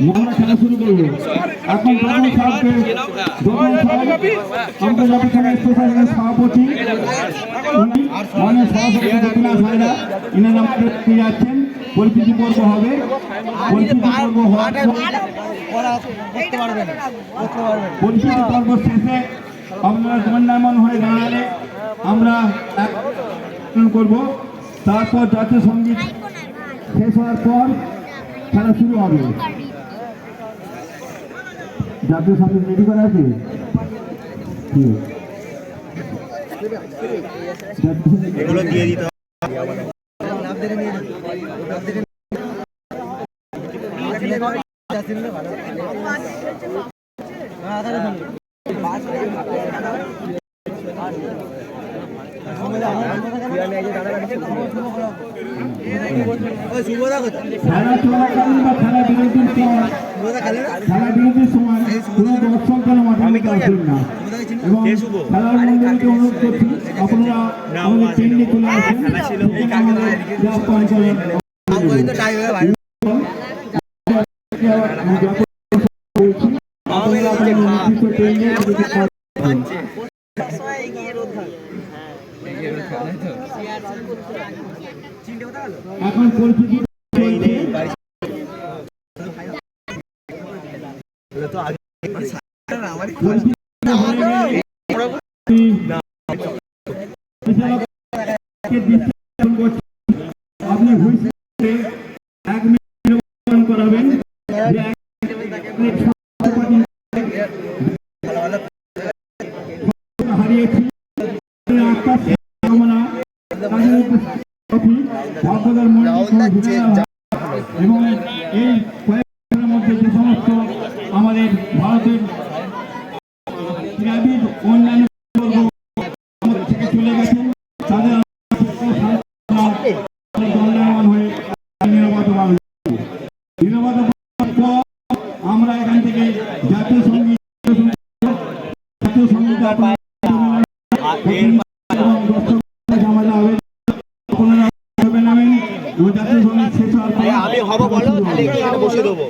আমরা খেলা শুরু করবো এখন। আন্তর্জাতিক সভাপতি যাচ্ছেন। পরিচিতি পর্ব হবে, পরিচিতি পর্ব শেষে আপনারা দণ্ডায়মান হয়ে দাঁড়ালে আমরা করব। তারপর জাতীয় সঙ্গীত শেষ হওয়ার পর খেলা শুরু হবে। জাতীয় সঙ্গীত রেডি করা আছে? এগুলো দিয়ে দিতে হবে। খেলা চলাকালীন বা খেলা বিরতির সময় কোনো দর্শক যেন মাঠে আসবেন না, এবং খেলার মন্ডলীকে অনুরোধ করছি আপনারা আমাদের টেন্ডে চলে আসেন। এখন পরিস্থিতি আপনি করাবেন হারিয়েছি এবং এই কয়েকদিনের মধ্যে যে সমস্ত আমাদের ভারতের ক্রীড়াবিদ অন্যান্য থেকে চলে গেছেন তাদের দণ্ডায়মান হয়ে আমরা এখান থেকে জাতীয় সঙ্গীত আমি হব বলো, তাহলে এখানে বসে দেবো।